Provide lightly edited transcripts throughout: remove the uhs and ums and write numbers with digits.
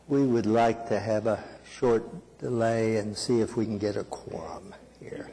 We would like to have a short delay and see if we can get a quorum here.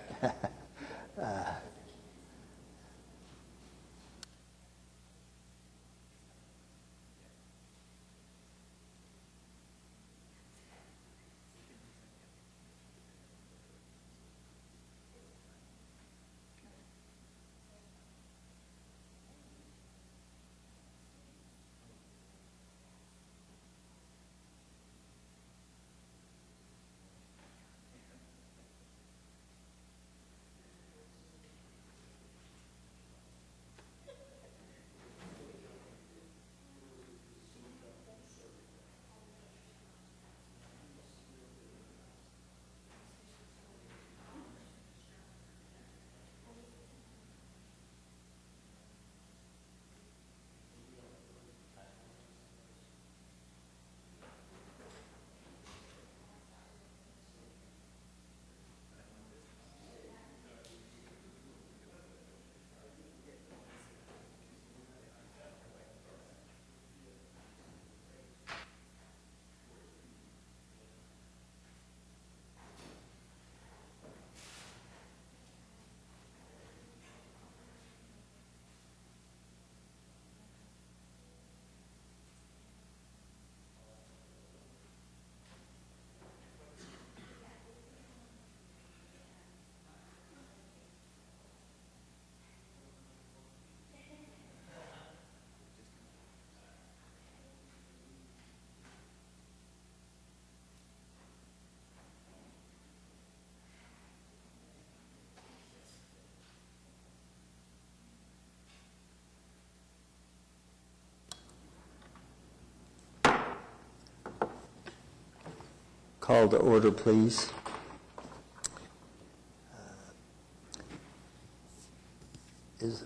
Call to order, please.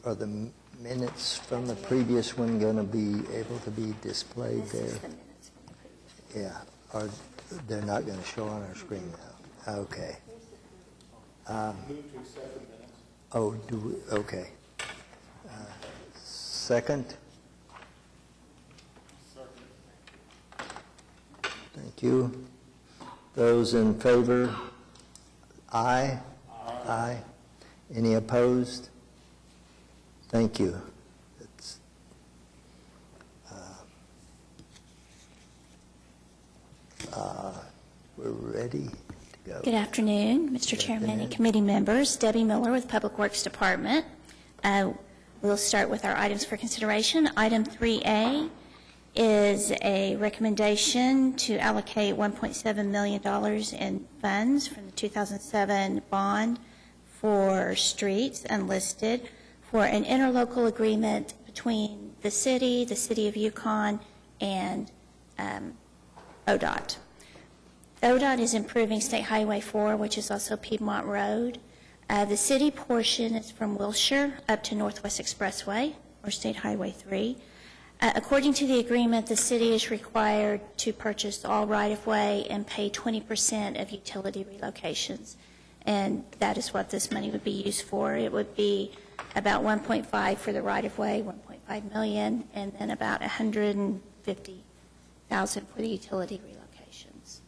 Are the minutes from the previous one going to be able to be displayed there? This is the minutes from the previous one. Yeah. They're not going to show on our screen now. Okay. Move to accept the minutes. Oh, do we? Okay. Second? Thank you. Those in favor? Aye? Aye. Any opposed? Thank you. We're ready to go. Good afternoon, Mr. Chairman and committee members. Debbie Miller with Public Works Department. We'll start with our items for consideration. Item 3A is a recommendation to allocate $1.7 million in funds from the 2007 bond for streets unlisted for an interlocal agreement between the city of Yukon, and ODOT. ODOT is improving State Highway 4, which is also Piedmont Road. The city portion is from Wilshire up to Northwest Expressway, or State Highway 3. According to the agreement, the city is required to purchase all right-of-way and pay 20% of utility relocations, and that is what this money would be used for. It would be about 1.5 for the right-of-way, 1.5 million, and then about 150,000 for the utility relocations.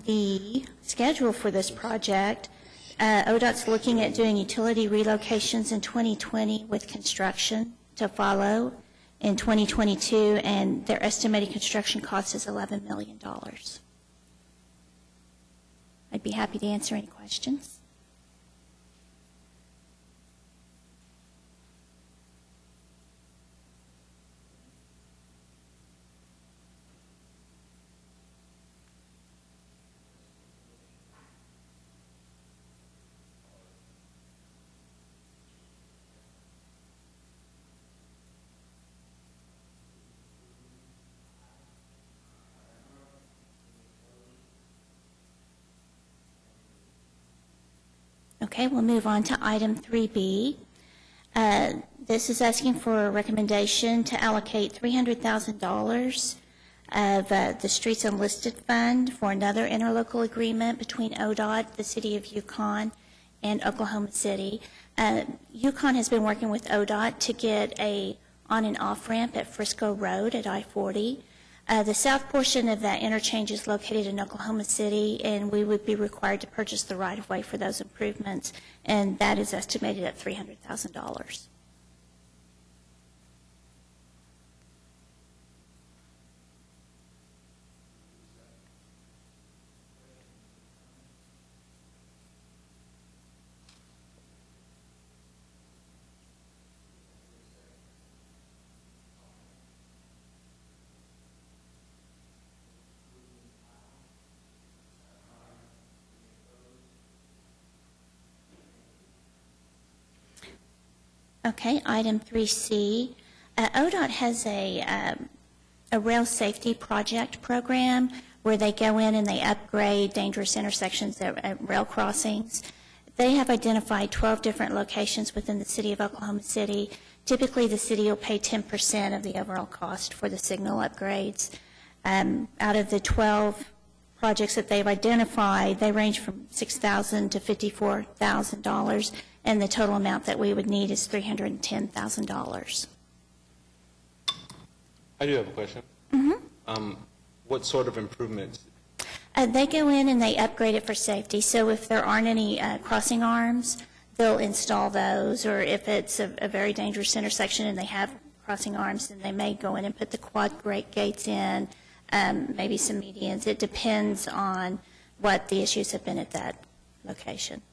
The schedule for this project, ODOT's looking at doing utility relocations in 2020 with construction to follow in 2022, and their estimated construction cost is $11 million. I'd be happy to answer any questions. Okay, we'll move on to item 3B. This is asking for a recommendation to allocate $300,000 of the Streets Unlisted Fund for another interlocal agreement between ODOT, the City of Yukon, and Oklahoma City. Yukon has been working with ODOT to get a on and off ramp at Frisco Road at I-40. The south portion of that interchange is located in Oklahoma City, and we would be required to purchase the right-of-way for those improvements, and that is estimated at $300,000. Okay, item 3C. ODOT has a rail safety project program where they go in and they upgrade dangerous intersections at rail crossings. They have identified 12 different locations within the city of Oklahoma City. Typically, the city will pay 10% of the overall cost for the signal upgrades. Out of the 12 projects that they've identified, they range from $6,000 to $54,000, and the total amount that we would need is $310,000. I do have a question. What sort of improvements? They go in and they upgrade it for safety. So if there aren't any crossing arms, they'll install those. Or if it's a very dangerous intersection and they have crossing arms, then they may go in and put the quad gates in, maybe some medians. It depends on what the issues have been at that location.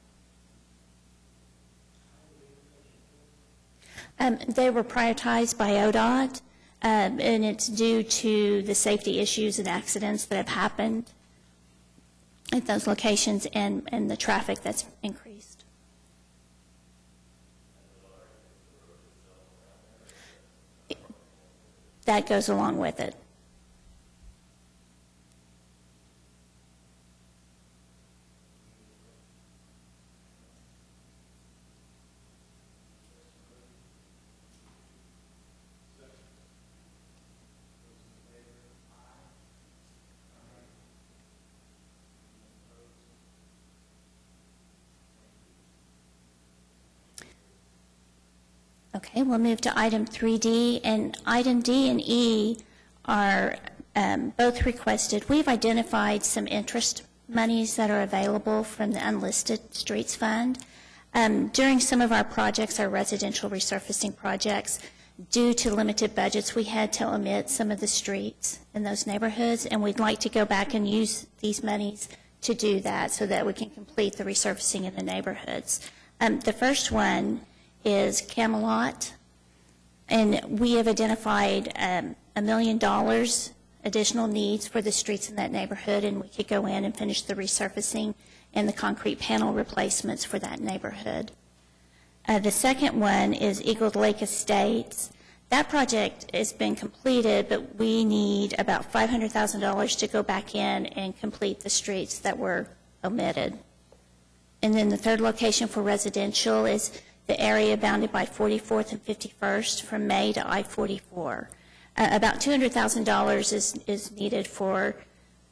They were prioritized by ODOT, and it's due to the safety issues and accidents that have happened at those locations and the traffic that's increased. That goes along with it. Okay, we'll move to item 3D, and item D and E are both requested. We've identified some interest monies that are available from the Unlisted Streets Fund. During some of our projects, our residential resurfacing projects, due to limited budgets, we had to omit some of the streets in those neighborhoods, and we'd like to go back and use these monies to do that so that we can complete the resurfacing in the neighborhoods. The first one is Camelot, and we have identified $1 million additional needs for the streets in that neighborhood, and we could go in and finish the resurfacing and the concrete panel replacements for that neighborhood. The second one is Eagle Lake Estates. That project has been completed, but we need about $500,000 to go back in and complete the streets that were omitted. And then the third location for residential is the area bounded by 44th and 51st from May to I-44. About $200,000 is needed for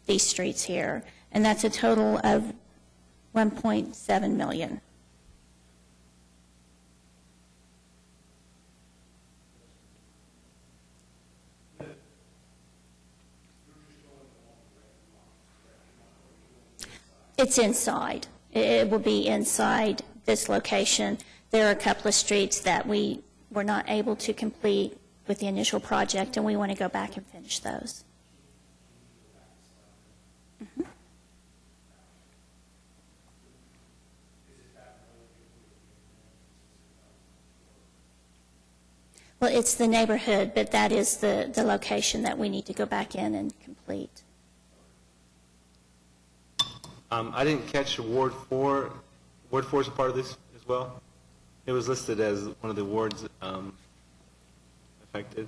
these streets here, and that's a total of $1.7 million. It's inside. It will be inside this location. There are a couple of streets that we were not able to complete with the initial project, and we want to go back and finish those. Well, it's the neighborhood, but that is the location that we need to go back in and complete. I didn't catch Ward 4. Ward 4 is a part of this as well? It was listed as one of the wards affected.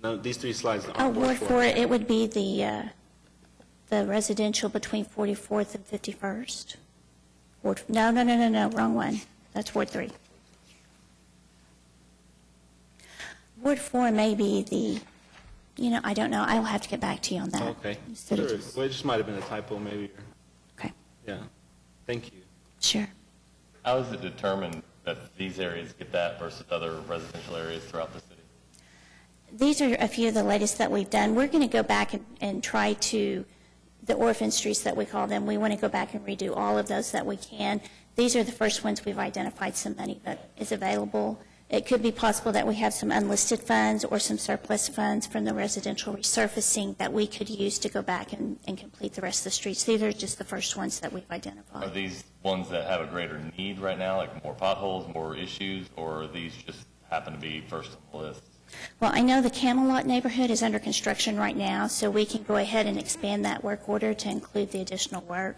No, these three slides aren't Ward 4, it would be the residential between 44th and 51st. No, wrong one. That's Ward 3. Ward 4 may be the, I don't know. I'll have to get back to you on that. Okay. Instead Sure. of just- Well, it just might have been a typo maybe. Okay, Yeah. Thank you. sure. How is it determined that these areas get that versus other residential areas throughout the city? These are a few of the latest that we've done. We're going to go back and try to, the orphan streets that we call them, we want to go back and redo all of those that we can. These are the first ones we've identified some money that is available. It could be possible that we have some unlisted funds or some surplus funds from the residential resurfacing that we could use to go back and complete the rest of the streets. These are just the first ones that we've identified. Are these ones that have a greater need right now, like more potholes, more issues, or are these just happen to be first on the list? Well, I know the Camelot neighborhood is under construction right now, so we can go ahead and expand that work order to include the additional work.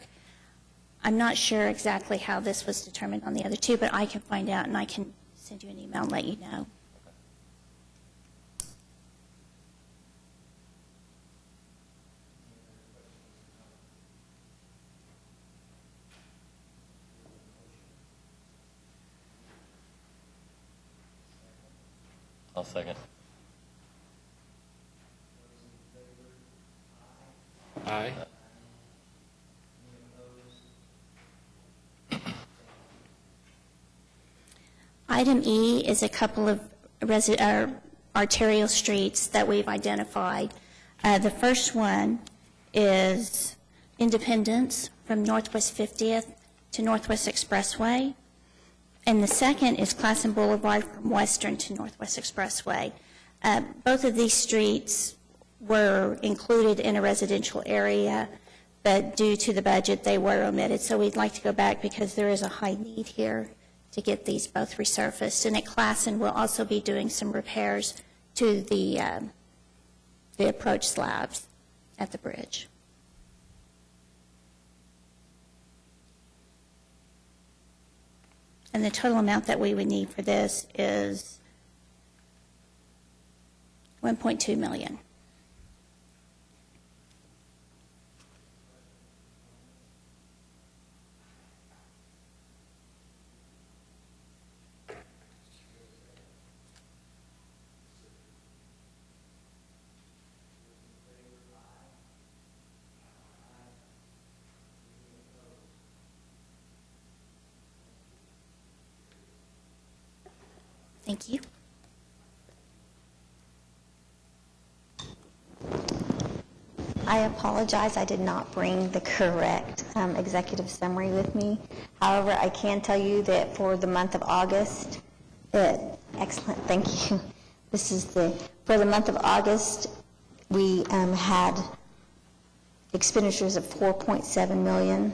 I'm not sure exactly how this was determined on the other two, but I can find out and I can send you an email and let you know. I'll second. Aye. Item E is a couple of arterial streets that we've identified. The first one is Independence from Northwest 50th to Northwest Expressway. And the second is Classen Boulevard from Western to Northwest Expressway. Both of these streets were included in a residential area, but due to the budget, they were omitted. So we'd like to go back because there is a high need here to get these both resurfaced. And at Classen, we'll also be doing some repairs to the approach slabs at the bridge. And the total amount that we would need for this is $1.2 million. Thank you. I apologize, I did not bring the correct executive summary with me. However, I can tell you that for the month of August, excellent, thank you. For the month of August, we had expenditures of $4.7 million,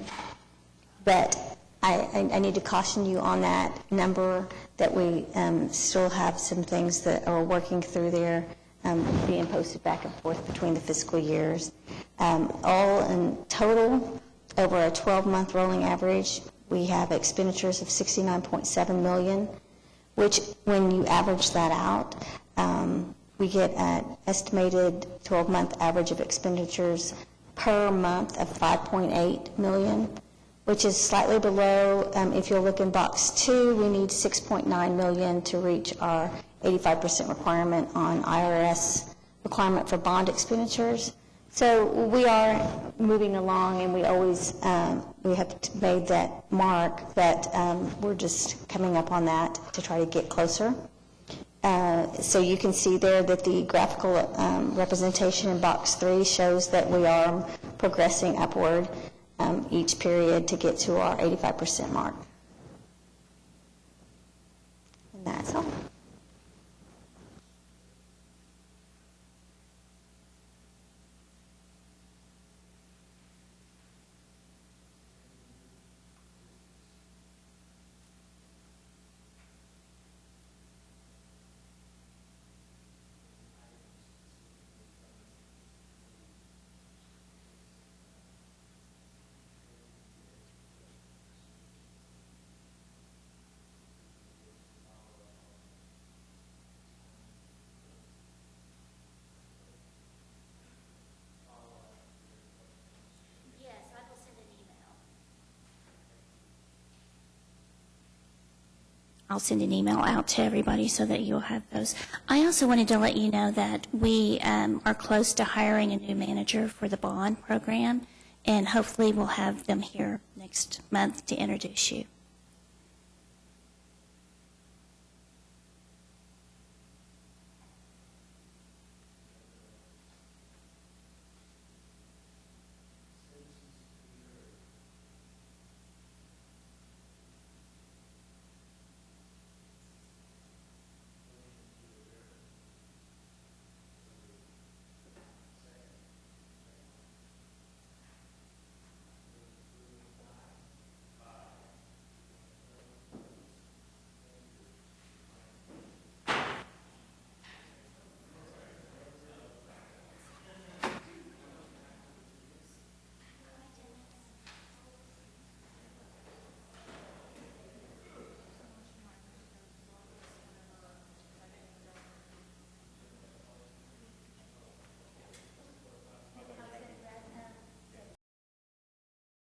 but I need to caution you on that number that we still have some things that are working through there, being posted back and forth between the fiscal years. All in total, over a 12-month rolling average, we have expenditures of $69.7 million, which when you average that out, we get an estimated 12-month average of expenditures per month of $5.8 million, which is slightly below. If you'll look in box 2, we need $6.9 million to reach our 85% requirement on IRS requirement for bond expenditures. So we are moving along, and we always we have made that mark, but we're just coming up on that to try to get closer. So you can see there that the graphical representation in box 3 shows that we are progressing upward each period to get to our 85% mark. And that's all. I'll send an email out to everybody so that you'll have those. I also wanted to let you know that we are close to hiring a new manager for the bond program, and hopefully we'll have them here next month to introduce you.